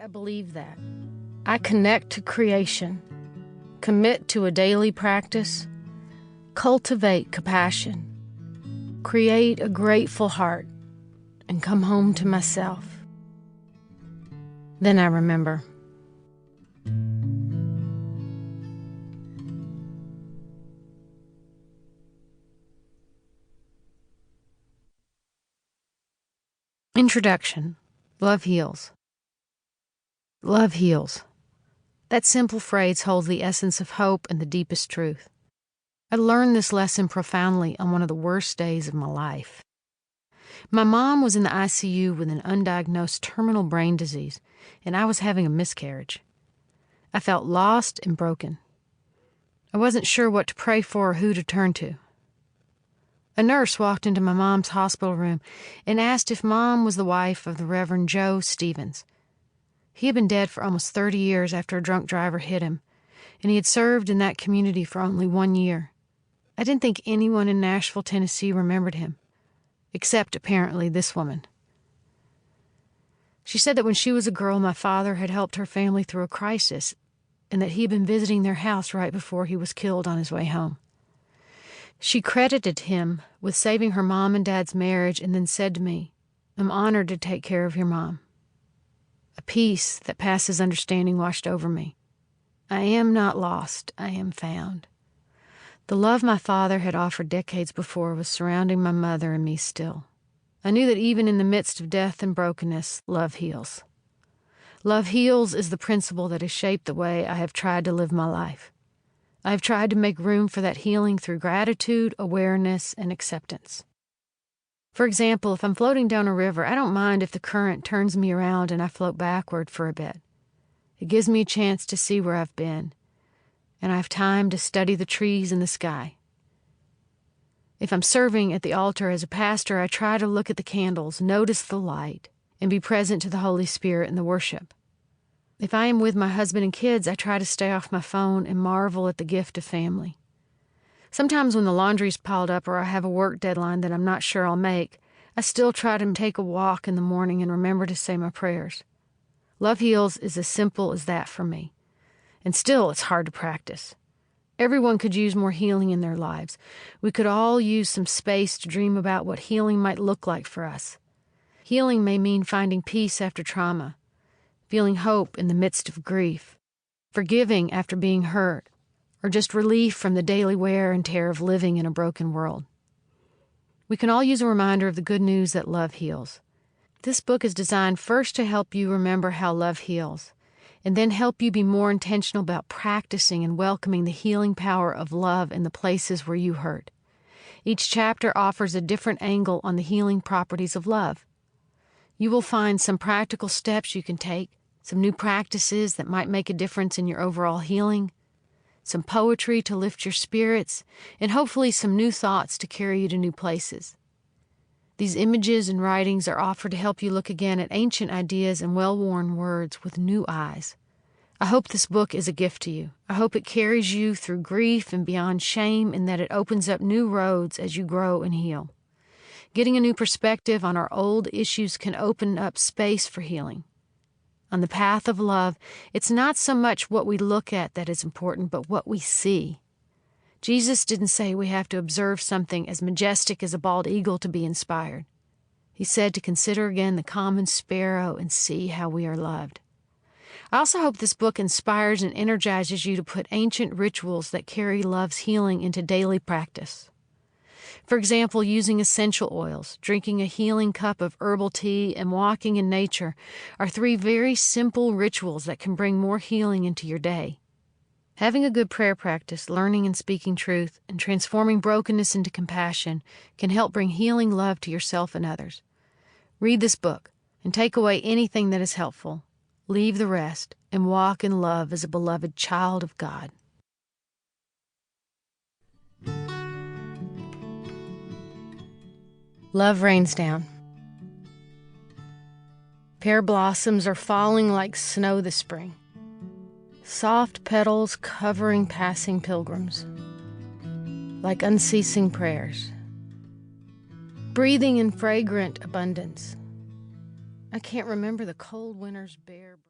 I believe that. I connect to creation, commit to a daily practice, cultivate compassion, create a grateful heart, and come home to myself. Then I remember. Introduction. Love heals. Love heals. That simple phrase holds the essence of hope and the deepest truth. I learned this lesson profoundly on one of the worst days of my life. My mom was in the ICU with an undiagnosed terminal brain disease, and I was having a miscarriage. I felt lost and broken. I wasn't sure what to pray for or who to turn to. A nurse walked into my mom's hospital room and asked if Mom was the wife of the Reverend Joe Stevens. He had been dead for almost 30 years after a drunk driver hit him, and he had served in that community for only 1 year. I didn't think anyone in Nashville, Tennessee remembered him, except apparently this woman. She said that when she was a girl, my father had helped her family through a crisis, and that he had been visiting their house right before he was killed on his way home. She credited him with saving her mom and dad's marriage and then said to me, "I'm honored to take care of your mom." A peace that passes understanding washed over me. I am not lost, I am found. The love my father had offered decades before was surrounding my mother and me still. I knew that even in the midst of death and brokenness, love heals. Love heals is the principle that has shaped the way I have tried to live my life. I have tried to make room for that healing through gratitude, awareness, and acceptance. For example, if I'm floating down a river, I don't mind if the current turns me around and I float backward for a bit. It gives me a chance to see where I've been, and I have time to study the trees and the sky. If I'm serving at the altar as a pastor, I try to look at the candles, notice the light, and be present to the Holy Spirit in the worship. If I am with my husband and kids, I try to stay off my phone and marvel at the gift of family. Sometimes when the laundry's piled up or I have a work deadline that I'm not sure I'll make, I still try to take a walk in the morning and remember to say my prayers. Love heals is as simple as that for me. And still, it's hard to practice. Everyone could use more healing in their lives. We could all use some space to dream about what healing might look like for us. Healing may mean finding peace after trauma, feeling hope in the midst of grief, forgiving after being hurt, or just relief from the daily wear and tear of living in a broken world. We can all use a reminder of the good news that love heals. This book is designed first to help you remember how love heals, and then help you be more intentional about practicing and welcoming the healing power of love in the places where you hurt. Each chapter offers a different angle on the healing properties of love. You will find some practical steps you can take, some new practices that might make a difference in your overall healing, some poetry to lift your spirits, and hopefully some new thoughts to carry you to new places. These images and writings are offered to help you look again at ancient ideas and well-worn words with new eyes. I hope this book is a gift to you. I hope it carries you through grief and beyond shame, and that it opens up new roads as you grow and heal. Getting a new perspective on our old issues can open up space for healing. On the path of love, it's not so much what we look at that is important, but what we see. Jesus didn't say we have to observe something as majestic as a bald eagle to be inspired. He said to consider again the common sparrow and see how we are loved. I also hope this book inspires and energizes you to put ancient rituals that carry love's healing into daily practice. For example, using essential oils, drinking a healing cup of herbal tea, and walking in nature are 3 very simple rituals that can bring more healing into your day. Having a good prayer practice, learning and speaking truth, and transforming brokenness into compassion can help bring healing love to yourself and others. Read this book and take away anything that is helpful. Leave the rest and walk in love as a beloved child of God. Love rains down. Pear blossoms are falling like snow this spring. Soft petals covering passing pilgrims, like unceasing prayers. Breathing in fragrant abundance. I can't remember the cold winter's bare